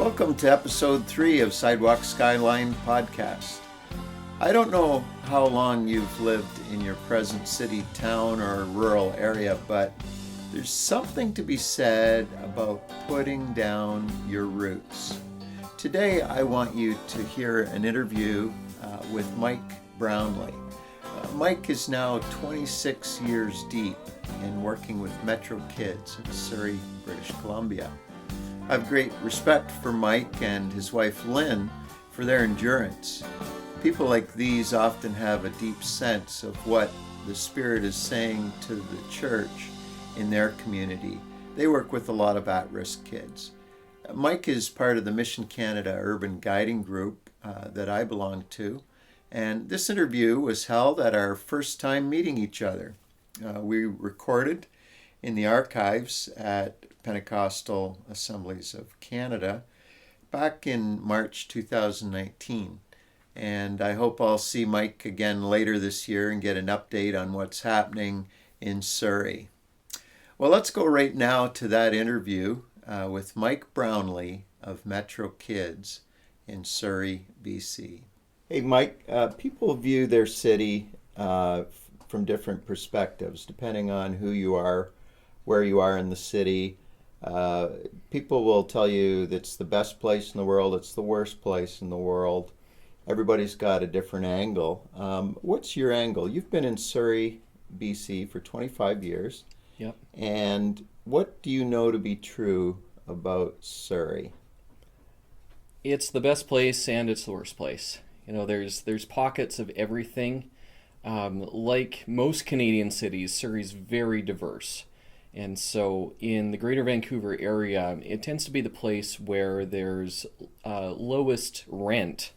Welcome to episode 3 of Sidewalk Skyline Podcast. I don't know how long you've lived in your present city, town, or rural area, but there's something to be said about putting down your roots. Today I want you to hear an interview with Mike Brownlee. Mike is now 26 years deep in working with Metro Kids in Surrey, British Columbia. I have great respect for Mike and his wife Lynn for their endurance. People like these often have a deep sense of what the Spirit is saying to the church in their community. They work with a lot of at-risk kids. Mike is part of the Mission Canada Urban Guiding Group that I belong to, and this interview was held at our first time meeting each other. We recorded in the archives at Pentecostal Assemblies of Canada back in March 2019. And I hope I'll see Mike again later this year and get an update on what's happening in Surrey. Well, let's go right now to that interview with Mike Brownlee of Metro Kids in Surrey, BC. Hey, Mike, people view their city from different perspectives, depending on who you are, where you are in the city. People will tell you that it's the best place in the world, it's the worst place in the world. Everybody's got a different angle. What's your angle? You've been in Surrey, BC for 25 years. Yep. And what do you know to be true about Surrey? It's the best place and it's the worst place. You know, there's pockets of everything. Like most Canadian cities, Surrey's very diverse. And so in the Greater Vancouver area, it tends to be the place where there's lowest rent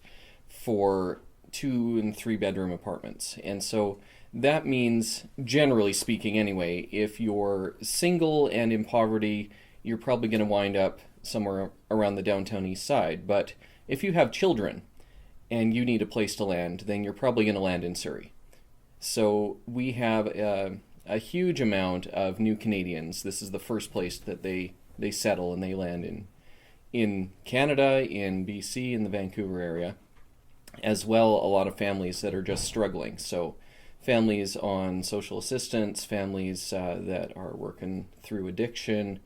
for 2 and 3 bedroom apartments. And so that means, generally speaking anyway, if you're single and in poverty, you're probably going to wind up somewhere around the downtown east side. But if you have children and you need a place to land, then you're probably going to land in Surrey. So we have a huge amount of new Canadians. This is the first place that they settle and they land in Canada, in BC, in the Vancouver area, as well a lot of families that are just struggling. So families on social assistance, families that are working through addiction,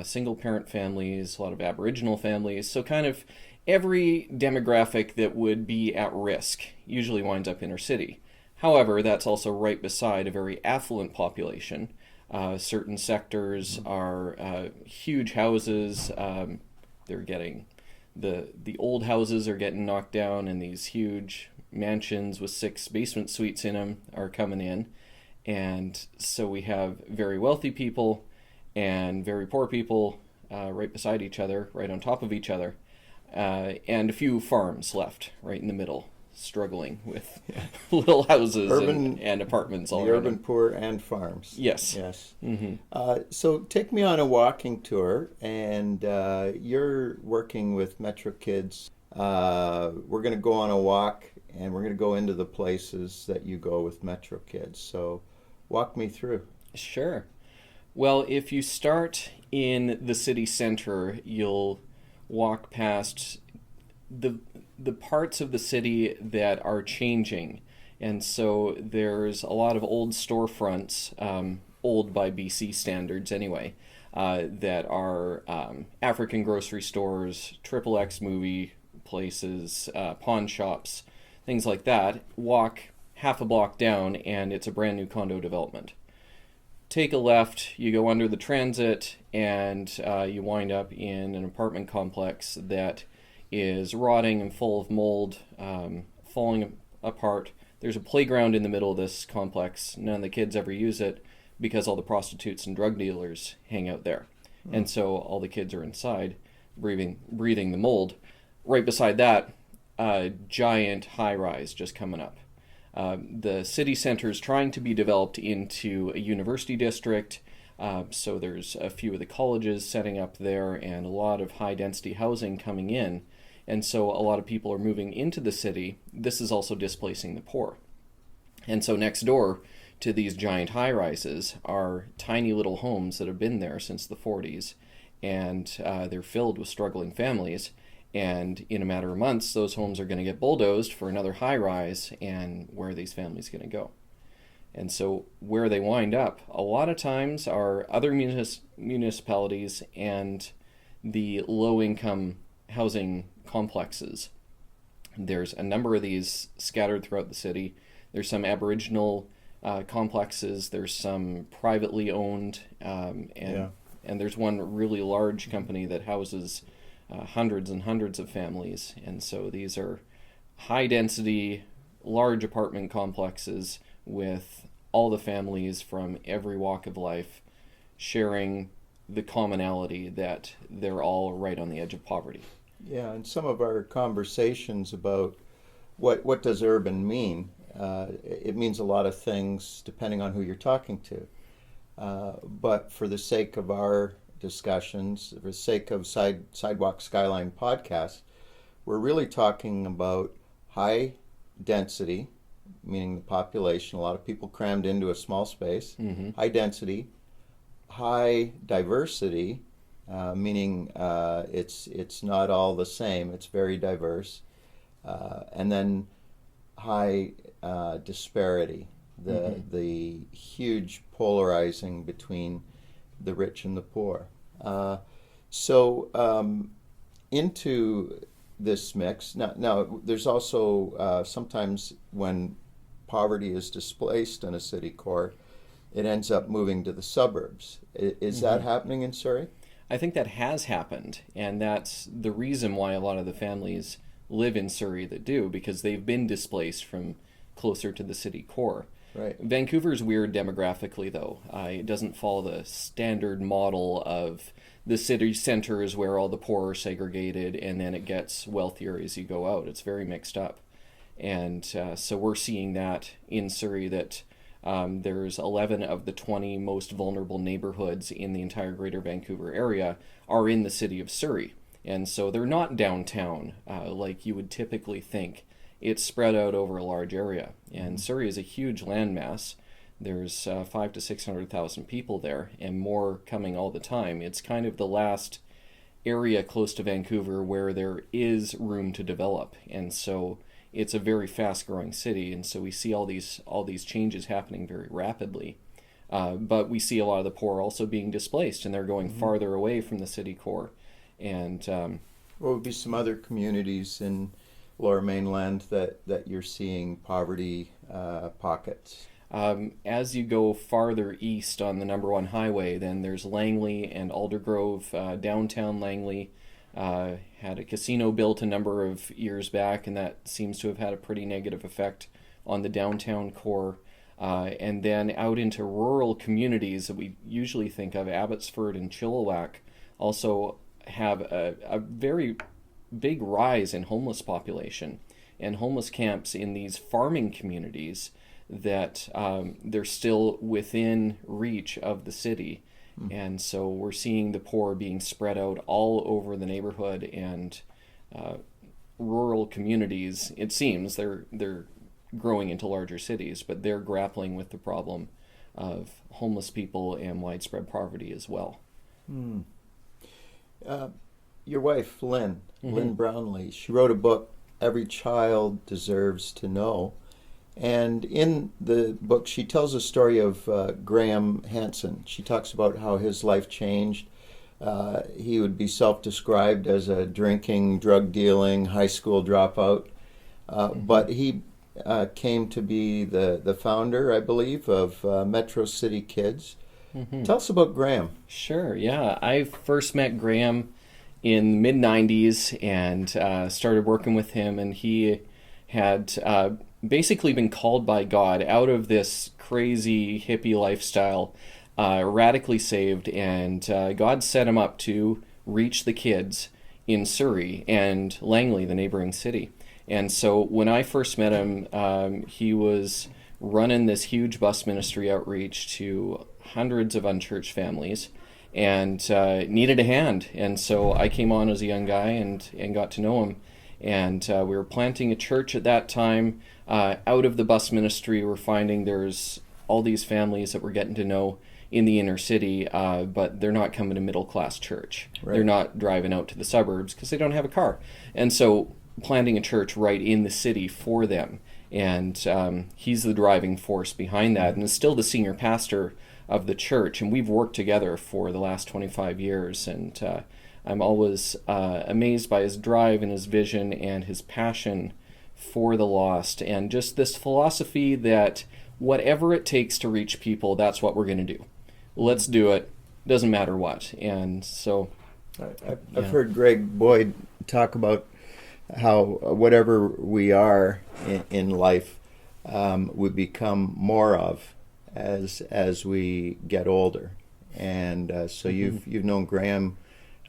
single parent families, a lot of Aboriginal families. So kind of every demographic that would be at risk usually winds up inner city. However, that's also right beside a very affluent population. Certain sectors are huge houses. They're getting the old houses are getting knocked down, and these huge mansions with 6 basement suites in them are coming in. And so we have very wealthy people and very poor people right beside each other, right on top of each other, and a few farms left right in the middle, struggling with little houses and apartments all around. The urban poor and farms. Yes. Yes. Mm-hmm. So take me on a walking tour, and you're working with Metro Kids. We're going to go on a walk, and we're going to go into the places that you go with Metro Kids. So walk me through. Sure. Well, if you start in the city center, you'll walk past the parts of the city that are changing. And so there's a lot of old storefronts, old by BC standards anyway, that are African grocery stores, XXX movie places, pawn shops, things like that. Walk half a block down and it's a brand new condo development. Take a left, you go under the transit, and you wind up in an apartment complex that is rotting and full of mold, falling apart. There's a playground in the middle of this complex. None of the kids ever use it because all the prostitutes and drug dealers hang out there. And so all the kids are inside breathing the mold. Right beside that, a giant high-rise just coming up. The city center is trying to be developed into a university district, so there's a few of the colleges setting up there and a lot of high-density housing coming in. And so a lot of people are moving into the city. This is also displacing the poor. And so next door to these giant high-rises are tiny little homes that have been there since the 40s. and they're filled with struggling families. And in a matter of months, those homes are going to get bulldozed for another high rise, and where are these families going to go? And so where they wind up, a lot of times, are other municipalities and the low-income housing complexes. There's a number of these scattered throughout the city. There's some Aboriginal complexes. There's some privately owned, and there's one really large company that houses hundreds and hundreds of families. And so these are high-density, large apartment complexes with all the families from every walk of life sharing the commonality that they're all right on the edge of poverty. Yeah, and some of our conversations about what does urban mean, it means a lot of things depending on who you're talking to. But for the sake of our discussions, for the sake of Sidewalk Skyline podcast, we're really talking about high density, meaning the population, a lot of people crammed into a small space, high density, high diversity, meaning it's not all the same, it's very diverse, and then high disparity, the huge polarizing between the rich and the poor. So into this mix, now there's also sometimes when poverty is displaced in a city core, it ends up moving to the suburbs. Is that happening in Surrey? I think that has happened, and that's the reason why a lot of the families live in Surrey that do, because they've been displaced from closer to the city core. Right. Vancouver's weird demographically, though. It doesn't follow the standard model of the city centers where all the poor are segregated and then it gets wealthier as you go out. It's very mixed up. And so we're seeing that in Surrey, that there's 11 of the 20 most vulnerable neighborhoods in the entire greater Vancouver area are in the city of Surrey. And so they're not downtown like you would typically think. It's spread out over a large area. And Surrey is a huge landmass. There's 500,000 to 600,000 people there, and more coming all the time. It's kind of the last area close to Vancouver where there is room to develop. And so it's a very fast-growing city, and so we see all these changes happening very rapidly. But we see a lot of the poor also being displaced, and they're going farther away from the city core. And what would be some other communities in Lower Mainland that you're seeing poverty pockets? As you go farther east on the number 1 highway, then there's Langley and Aldergrove. Downtown Langley had a casino built a number of years back, and that seems to have had a pretty negative effect on the downtown core. And then out into rural communities that we usually think of, Abbotsford and Chilliwack, also have a very big rise in homeless population and homeless camps in these farming communities that they're still within reach of the city. And so we're seeing the poor being spread out all over the neighborhood, and rural communities, it seems, they're growing into larger cities, but they're grappling with the problem of homeless people and widespread poverty as well. Your wife, Lynn, Lynn Brownlee, she wrote a book, Every Child Deserves to Know. And in the book, she tells a story of Graham Hansen. She talks about how his life changed. He would be self-described as a drinking, drug-dealing, high school dropout. But he came to be the founder, I believe, of Metro City Kids. Tell us about Graham. Sure, yeah. I first met Graham in the mid-90s and started working with him, and he had basically been called by God out of this crazy hippie lifestyle, radically saved, and God set him up to reach the kids in Surrey and Langley, the neighboring city. And so when I first met him, he was running this huge bus ministry outreach to hundreds of unchurched families, and needed a hand. And so I came on as a young guy and got to know him. And we were planting a church at that time. Out of the bus ministry, we're finding there's all these families that we're getting to know in the inner city, but they're not coming to middle-class church. Right. They're not driving out to the suburbs because they don't have a car. And so planting a church right in the city for them. And he's the driving force behind that, and is still the senior pastor of the church. And we've worked together for the last 25 years, and I'm always amazed by his drive and his vision and his passion for the lost, and just this philosophy that whatever it takes to reach people, that's what we're going to do. Let's do it. Doesn't matter what. And so I've heard Greg Boyd talk about how whatever we are in life, we become more of as we get older. And so you've known Graham.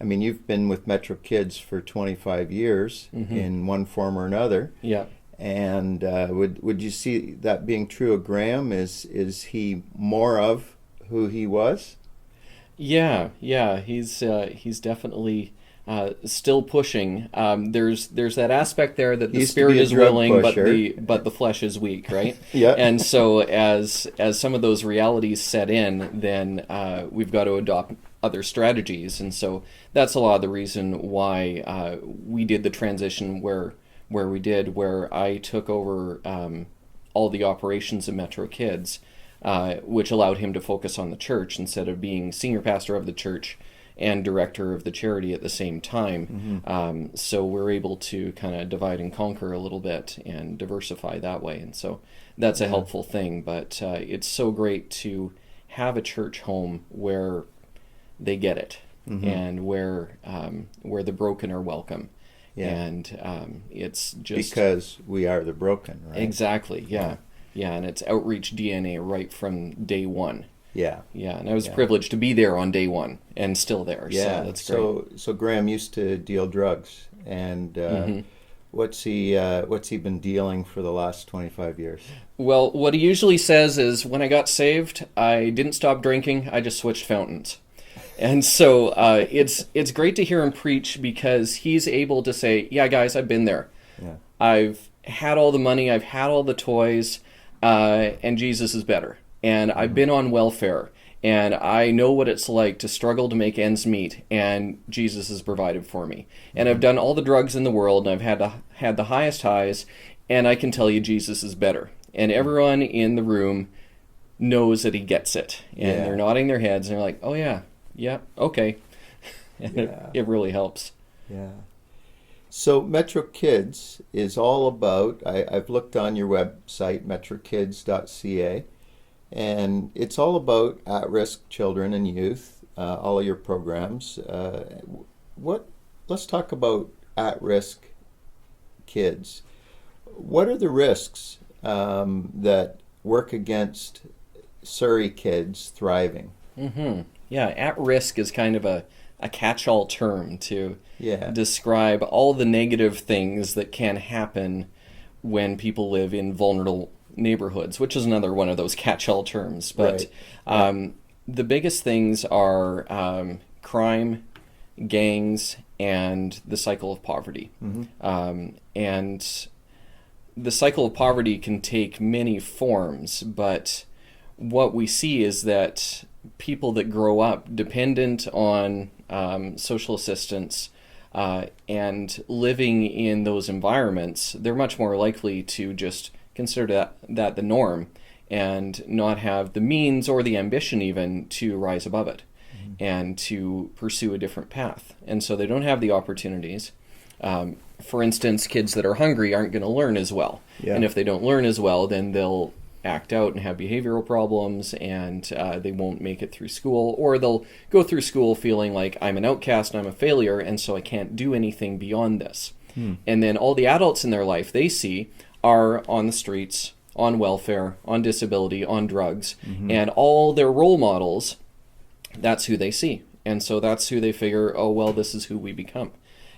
I mean, you've been with Metro Kids for 25 years in one form or another. Yeah. And would you see that being true of Graham? Is he more of who he was? Yeah. He's definitely still pushing. There's that aspect there that the spirit is willing, but the flesh is weak, right? Yeah. And so as some of those realities set in, then we've got to adopt other strategies. And so that's a lot of the reason why we did the transition where we did, where I took over all the operations of Metro Kids, which allowed him to focus on the church instead of being senior pastor of the church and director of the charity at the same time. So we're able to kind of divide and conquer a little bit and diversify that way. And so that's a helpful thing. But it's so great to have a church home where they get it, and where the broken are welcome. Yeah. And it's just because we are the broken, right? Exactly. Yeah. And it's outreach DNA right from day one. Yeah. And I was privileged to be there on day one and still there. Yeah. So that's great. So Graham used to deal drugs, and what's he been dealing for the last 25 years? Well, what he usually says is, when I got saved, I didn't stop drinking. I just switched fountains. And so it's great to hear him preach, because he's able to say, yeah, guys, I've been there. Yeah. I've had all the money. I've had all the toys, and Jesus is better. And I've been on welfare, and I know what it's like to struggle to make ends meet, and Jesus has provided for me. And I've done all the drugs in the world, and I've had the highest highs, and I can tell you Jesus is better. And everyone in the room knows that he gets it. And they're nodding their heads, and they're like, oh, yeah, okay. And it really helps. Yeah. So Metro Kids is all about, I've looked on your website, metrokids.ca, and it's all about at-risk children and youth, all of your programs. Let's talk about at-risk kids. What are the risks that work against Surrey kids thriving? Yeah, at-risk is kind of a catch-all term to describe all the negative things that can happen when people live in vulnerable neighborhoods, which is another one of those catch-all terms. But the biggest things are crime, gangs, and the cycle of poverty. And the cycle of poverty can take many forms, but what we see is that people that grow up dependent on social assistance and living in those environments, they're much more likely to just consider that the norm and not have the means or the ambition even to rise above it and to pursue a different path. And so they don't have the opportunities. For instance, kids that are hungry aren't going to learn as well. And if they don't learn as well, then they'll act out and have behavioral problems, and they won't make it through school, or they'll go through school feeling like, I'm an outcast and I'm a failure, and so I can't do anything beyond this. And then all the adults in their life they see are on the streets, on welfare, on disability, on drugs, and all their role models, that's who they see. And so that's who they figure, oh, well, this is who we become.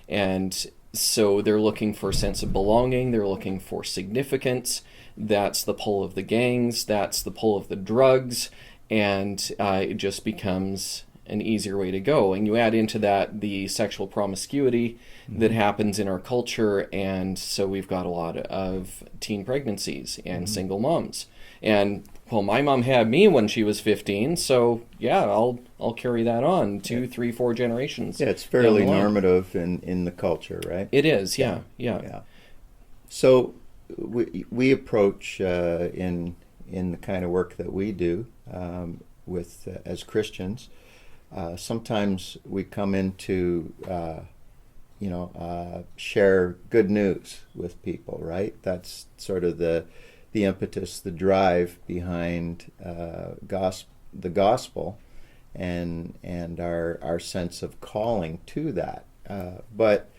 And so they're looking for a sense of belonging, they're looking for significance. That's the pull of the gangs, that's the pull of the drugs, and it just becomes an easier way to go. And you add into that the sexual promiscuity that happens in our culture, and so we've got a lot of teen pregnancies and single moms. And well, my mom had me when she was 15, so yeah, I'll carry that on 2, 3, 4 generations. Yeah, it's fairly down the line. normative in the culture, right? It is, yeah. Yeah. So we approach in the kind of work that we do with as Christians. Sometimes we come into share good news with people, right? That's sort of the impetus, the drive behind the gospel, and our sense of calling to that. But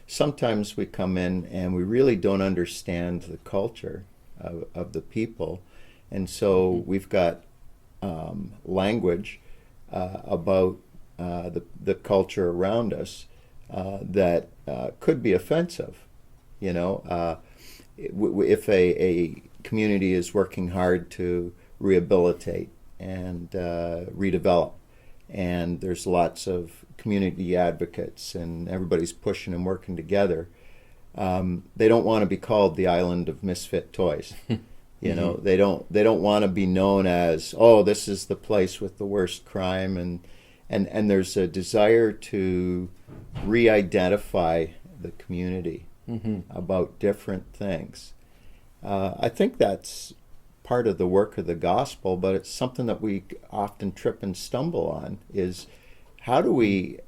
sometimes we come in and we really don't understand the culture of the people, and so we've got language about the culture around us that could be offensive. If a community is working hard to rehabilitate and redevelop, and there's lots of community advocates and everybody's pushing and working together, they don't want to be called the island of misfit toys. They don't want to be known as, oh, this is the place with the worst crime, and there's a desire to re-identify the community about different things. I think that's part of the work of the gospel, but it's something that we often trip and stumble on, is how do we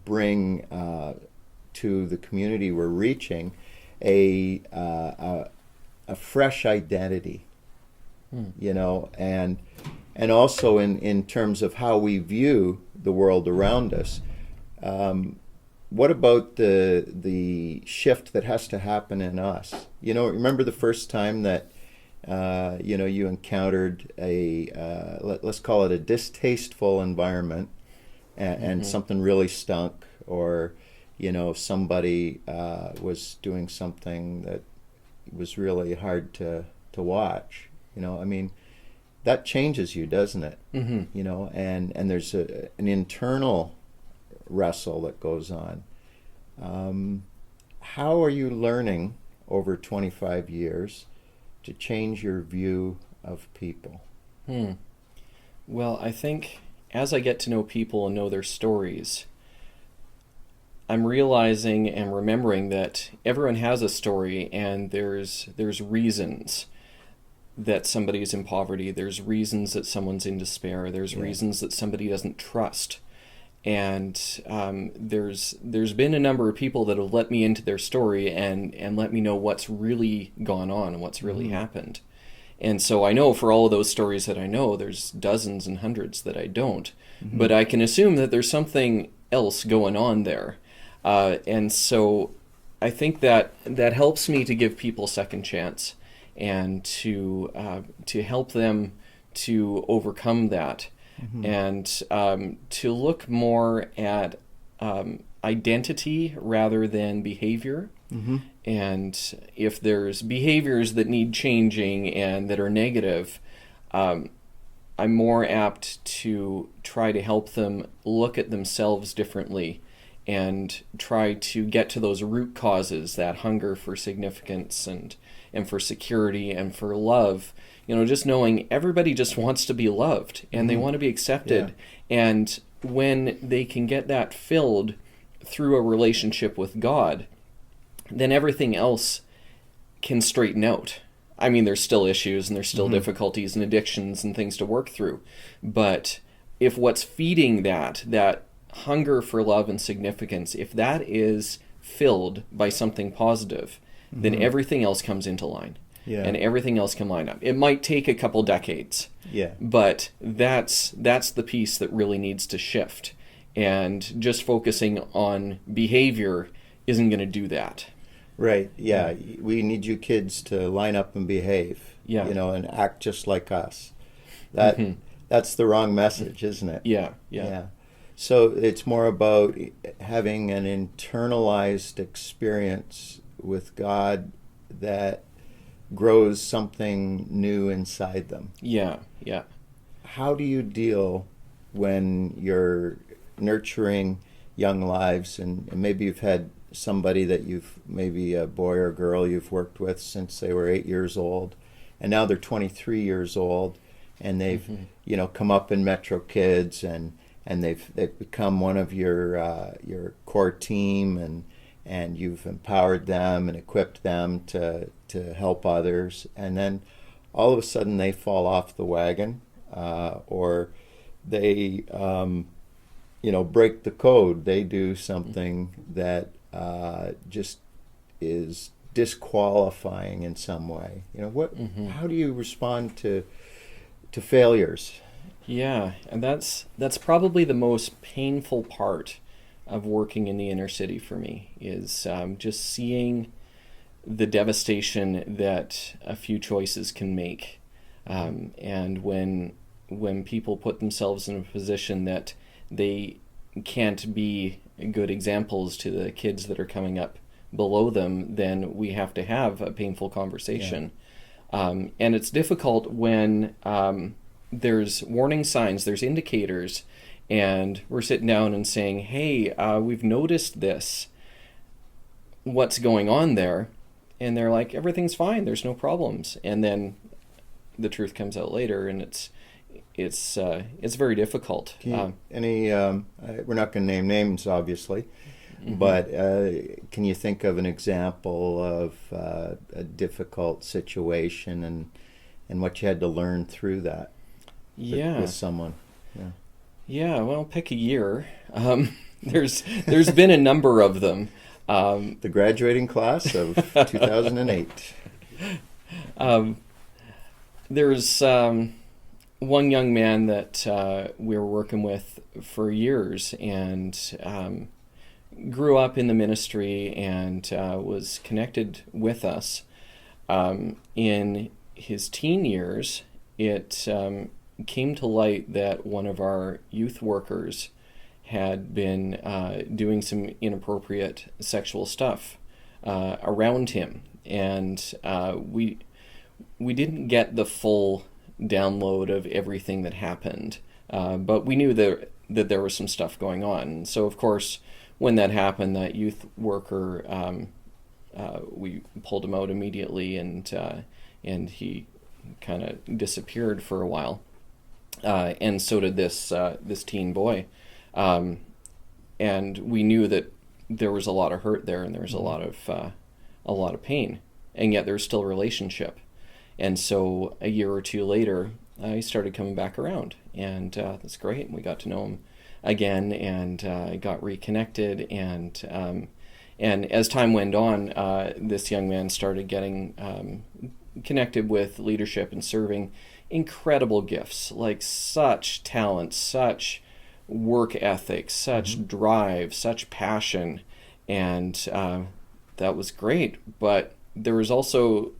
bring to the community we're reaching a fresh identity, and also in terms of how we view the world around us. What about the shift that has to happen in us? Remember the first time that you encountered let's call it a distasteful environment, and something really stunk, or somebody was doing something that was really hard to watch. That changes you, doesn't it? And there's an internal wrestle that goes on. How are you learning over 25 years to change your view of people? Well, I think as I get to know people and know their stories, I'm realizing and remembering that everyone has a story, and there's reasons that somebody's in poverty. There's reasons that someone's in despair. There's reasons that somebody doesn't trust. And there's been a number of people that have let me into their story and let me know what's really gone on and what's really happened. And so I know for all of those stories that I know, there's dozens and hundreds that I don't. But I can assume that there's something else going on there. And so I think that helps me to give people second chance, and to help them to overcome that, and to look more at identity rather than behavior. And if there's behaviors that need changing and that are negative, I'm more apt to try to help them look at themselves differently and try to get to those root causes, that hunger for significance and for security and for love. Just knowing everybody just wants to be loved, and they want to be accepted. And when they can get that filled through a relationship with God, then everything else can straighten out. I mean, there's still issues and there's still difficulties and addictions and things to work through. But if what's feeding that hunger for love and significance, if that is filled by something positive, then everything else comes into line. And everything else can line up. It might take a couple decades, but that's the piece that really needs to shift. And just focusing on behavior isn't going to do that. Right. Yeah. We need you kids to line up and behave. And act just like us. That's the wrong message, isn't it? Yeah. So it's more about having an internalized experience with God that grows something new inside them. Yeah. How do you deal when you're nurturing young lives, and maybe you've had somebody that maybe a boy or girl you've worked with since they were 8 years old, and now they're 23 years old, and they've come up in Metro Kids, and they've become one of your core team, and you've empowered them and equipped them to help others, and then all of a sudden they fall off the wagon, or they break the code. They do something that just is disqualifying in some way. How do you respond to failures? Yeah, and that's probably the most painful part of working in the inner city for me, is just seeing the devastation that a few choices can make, and when people put themselves in a position that they can't be good examples to the kids that are coming up below them, then we have to have a painful conversation. And it's difficult when there's warning signs, there's indicators, and we're sitting down and saying, hey, we've noticed this. What's going on there? And they're like, everything's fine, there's no problems. And then the truth comes out later, and it's very difficult. We're not going to name names, obviously, but can you think of an example of a difficult situation and what you had to learn through that with someone? Yeah, well, pick a year. There's been a number of them. The graduating class of 2008. There's one young man that we were working with for years, and grew up in the ministry and was connected with us. In his teen years, it came to light that one of our youth workers had been doing some inappropriate sexual stuff around him, and we didn't get the full download of everything that happened, but we knew that there was some stuff going on. So of course, when that happened, that youth worker, we pulled him out immediately, and he kind of disappeared for a while, and so did this teen boy. And we knew that there was a lot of hurt there, and there was a lot of pain, and yet there's still a relationship. And so a year or two later, he started coming back around, and that's great. We got to know him again, and got reconnected. And as time went on, this young man started getting connected with leadership and serving. Incredible gifts, like such talent, such work ethic, such drive, such passion, and that was great. But there was also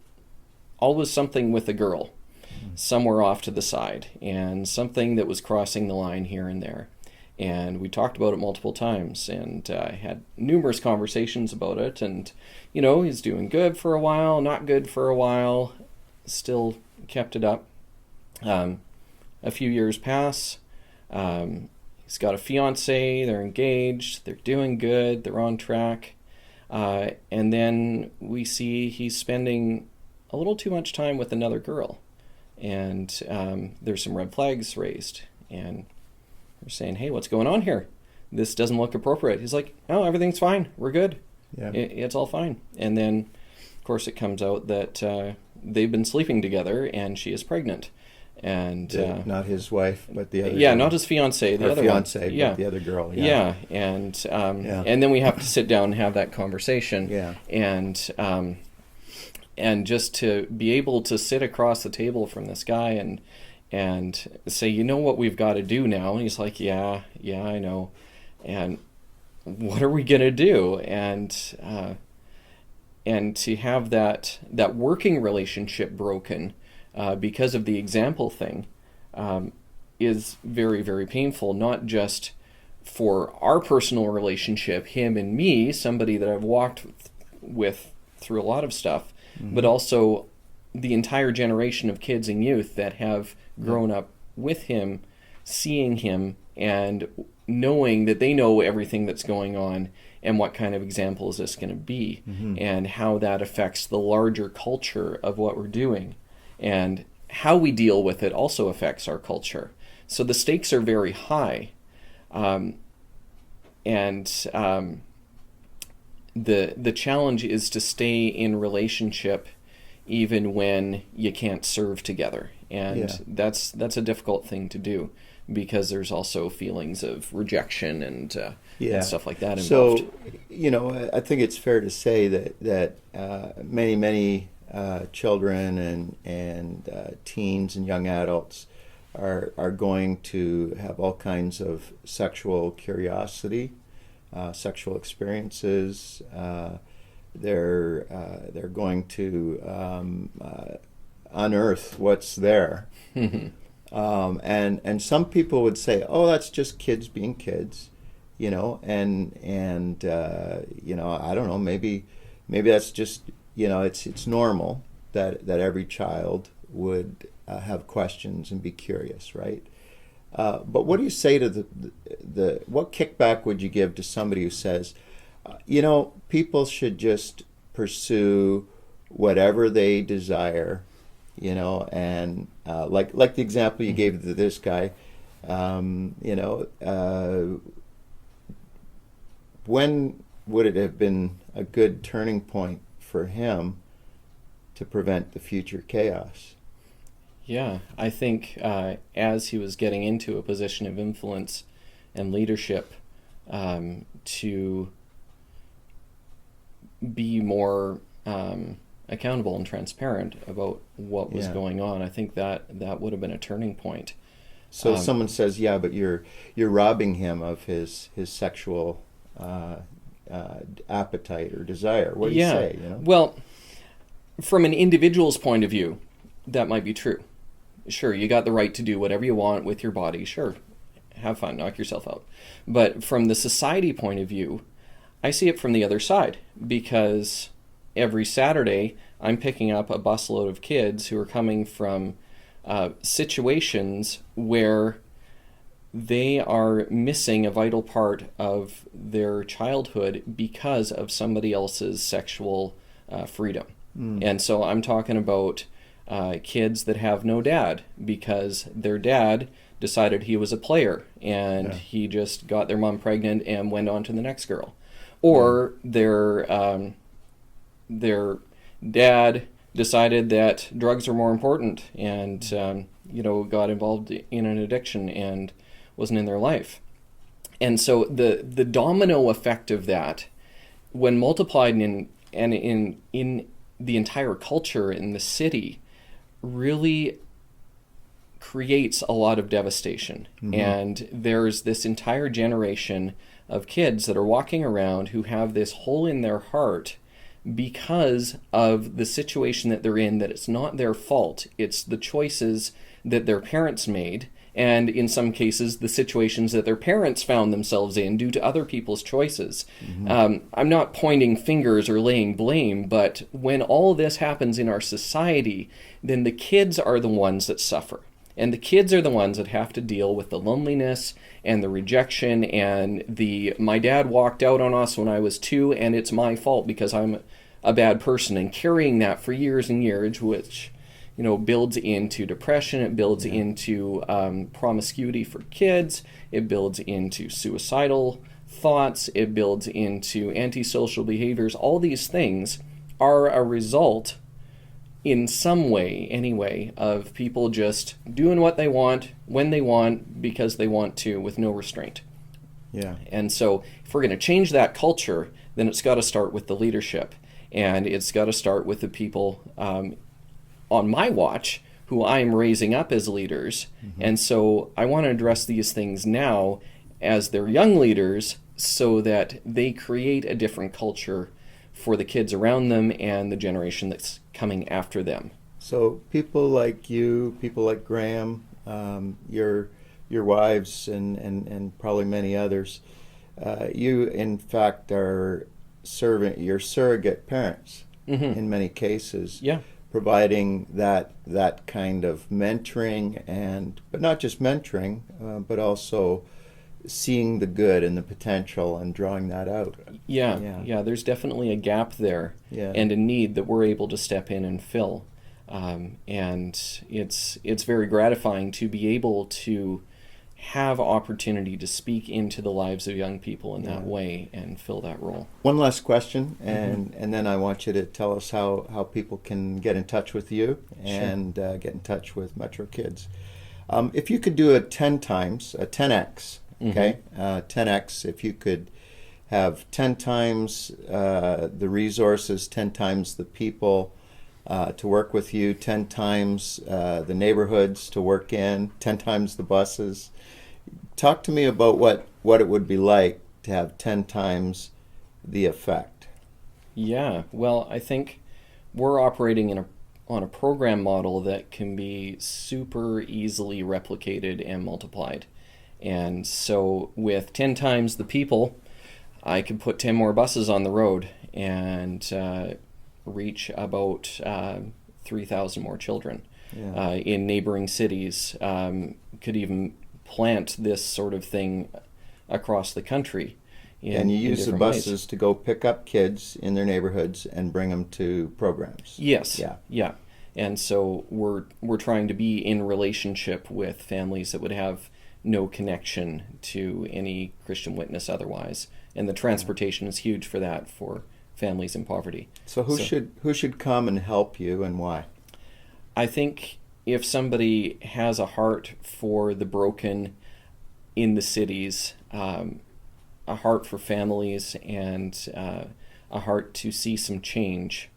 always something with a girl somewhere off to the side, and something that was crossing the line here and there. And we talked about it multiple times, and had numerous conversations about it. And he's doing good for a while, not good for a while, still kept it up. A few years pass. He's got a fiance, they're engaged, they're doing good, they're on track. And then we see he's spending a little too much time with another girl. And there's some red flags raised. And we're saying, hey, what's going on here? This doesn't look appropriate. He's like, oh, everything's fine. We're good. Yeah. It's all fine. And then, of course, it comes out that they've been sleeping together, and she is pregnant. And not his wife, but the other. Yeah, girl. Not his fiance, the other fiance, one. Yeah, but the other girl. Yeah, and then we have to sit down and have that conversation. Yeah, and just to be able to sit across the table from this guy and say, you know what we've got to do now? And he's like, yeah, I know. And what are we gonna do? And to have that working relationship broken because of the example thing is very, very painful. Not just for our personal relationship, him and me, somebody that I've walked with through a lot of stuff, but also the entire generation of kids and youth that have grown up with him, seeing him, and knowing that they know everything that's going on, and what kind of example is this going to be, and how that affects the larger culture of what we're doing. And how we deal with it also affects our culture. So the stakes are very high. The challenge is to stay in relationship even when you can't serve together. And that's a difficult thing to do, because there's also feelings of rejection and stuff like that involved. So, I think it's fair to say that many children and teens and young adults are going to have all kinds of sexual curiosity, sexual experiences. They're going to unearth what's there. And some people would say, oh, that's just kids being kids, and I don't know, maybe that's just, it's normal that every child would have questions and be curious, right? But what do you say to what kickback would you give to somebody who says, people should just pursue whatever they desire, and like the example you gave to this guy, when would it have been a good turning point for him to prevent the future chaos? Yeah, I think as he was getting into a position of influence and leadership, to be more accountable and transparent about what was going on, I think that would have been a turning point. So someone says, yeah, but you're robbing him of his sexual appetite or desire. What do you say? Well, from an individual's point of view, that might be true. Sure, you got the right to do whatever you want with your body. Sure, have fun, knock yourself out. But from the society point of view, I see it from the other side, because every Saturday I'm picking up a busload of kids who are coming from situations where they are missing a vital part of their childhood because of somebody else's sexual freedom. And so I'm talking about kids that have no dad because their dad decided he was a player and he just got their mom pregnant and went on to the next girl. Or their dad decided that drugs are more important and got involved in an addiction and wasn't in their life. And so the domino effect of that, when multiplied in the entire culture in the city, really creates a lot of devastation. And there's this entire generation of kids that are walking around who have this hole in their heart because of the situation that they're in, that it's not their fault. It's the choices that their parents made, and in some cases, the situations that their parents found themselves in due to other people's choices. I'm not pointing fingers or laying blame, but when all this happens in our society, then the kids are the ones that suffer. And the kids are the ones that have to deal with the loneliness and the rejection and my dad walked out on us when I was 2 and it's my fault because I'm a bad person, and carrying that for years and years, which builds into depression, it builds into promiscuity for kids, it builds into suicidal thoughts, it builds into antisocial behaviors. All these things are a result, in some way anyway, of people just doing what they want, when they want, because they want to, with no restraint. Yeah. And so if we're going to change that culture, then it's got to start with the leadership. And it's got to start with the people on my watch who I am raising up as leaders. And so I want to address these things now as they're young leaders so that they create a different culture for the kids around them and the generation that's coming after them. So people like you, people like Graham, your wives, and probably many others, you in fact are you're surrogate parents in many cases, providing that kind of mentoring, but not just mentoring, but also seeing the good and the potential and drawing that out. Yeah, there's definitely a gap there and a need that we're able to step in and fill. And it's very gratifying to be able to have opportunity to speak into the lives of young people in that way and fill that role. One last question, and then I want you to tell us how people can get in touch with you and get in touch with Metro Kids. If you could do a 10x, okay, 10x, if you could have 10 times the resources, 10 times the people to work with you, 10 times the neighborhoods to work in, 10 times the buses. Talk to me about what it would be like to have 10 times the effect. Yeah, well, I think we're operating on a program model that can be super easily replicated and multiplied. And so with 10 times the people, I could put 10 more buses on the road and reach about 3,000 more children in neighboring cities. Could even plant this sort of thing across the country. And you use the buses to go pick up kids in their neighborhoods and bring them to programs. Yes. Yeah. And so we're trying to be in relationship with families that would have no connection to any Christian witness otherwise. And the transportation is huge for that, for families in poverty. So who should come and help you, and why? I think if somebody has a heart for the broken in the cities, a heart for families, and a heart to see some change,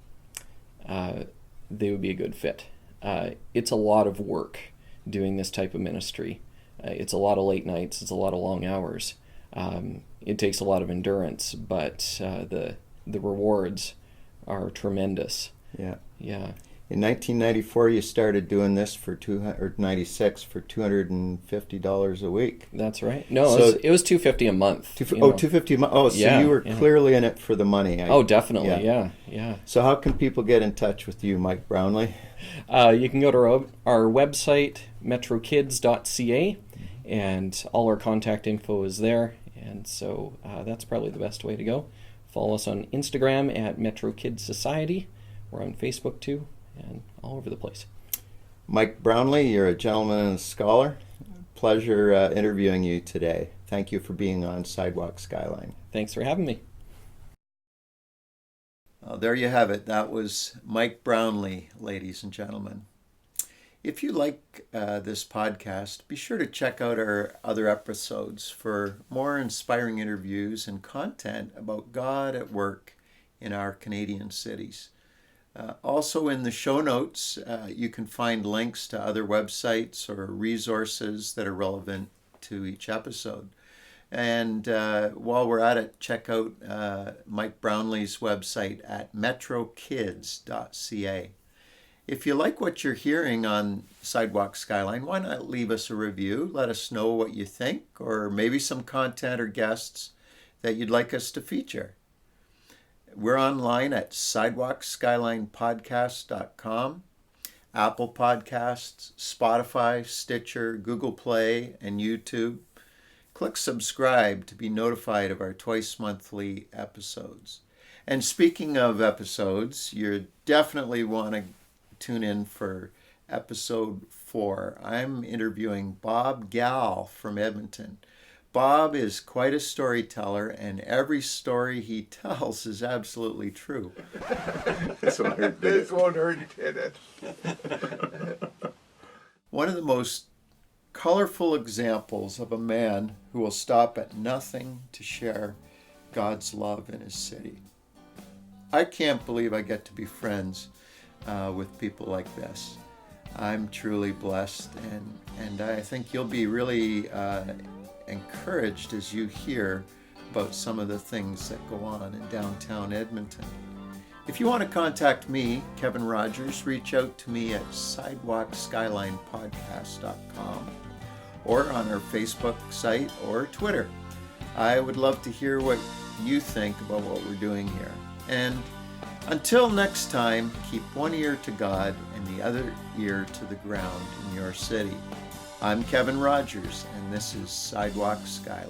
they would be a good fit. It's a lot of work doing this type of ministry. It's a lot of late nights. It's a lot of long hours. It takes a lot of endurance, but the rewards are tremendous. Yeah. Yeah. In 1994, you started doing this for $96 for $250 a week. That's right. No, so it was $250 a month. $250 a month. Oh, so you were clearly in it for the money. Definitely. Yeah. So how can people get in touch with you, Mike Brownlee? You can go to our website, metrokids.ca, and all our contact info is there. And so that's probably the best way to go. Follow us on Instagram at Metro Kids Society. We're on Facebook too, and all over the place. Mike Brownlee, you're a gentleman and a scholar. Pleasure interviewing you today. Thank you for being on Sidewalk Skyline. Thanks for having me. There you have it. That was Mike Brownlee, ladies and gentlemen. If you like this podcast, be sure to check out our other episodes for more inspiring interviews and content about God at work in our Canadian cities. Also in the show notes, you can find links to other websites or resources that are relevant to each episode. And while we're at it, check out Mike Brownlee's website at metrokids.ca. If you like what you're hearing on Sidewalk Skyline, why not leave us a review? Let us know what you think, or maybe some content or guests that you'd like us to feature. We're online at sidewalkskylinepodcast.com, Apple Podcasts, Spotify, Stitcher, Google Play, and YouTube. Click subscribe to be notified of our twice-monthly episodes. And speaking of episodes, you definitely want to tune in for episode 4. I'm interviewing Bob Gall from Edmonton. Bob is quite a storyteller, and every story he tells is absolutely true. This won't hurt, did it? One of the most colorful examples of a man who will stop at nothing to share God's love in his city. I can't believe I get to be friends with people like this. I'm truly blessed, and I think you'll be really encouraged as you hear about some of the things that go on in downtown Edmonton. If you want to contact me, Kevin Rogers, reach out to me at sidewalkskylinepodcast.com or on our Facebook site or Twitter. I would love to hear what you think about what we're doing here. And until next time, keep one ear to God and the other ear to the ground in your city. I'm Kevin Rogers, and this is Sidewalk Skyline.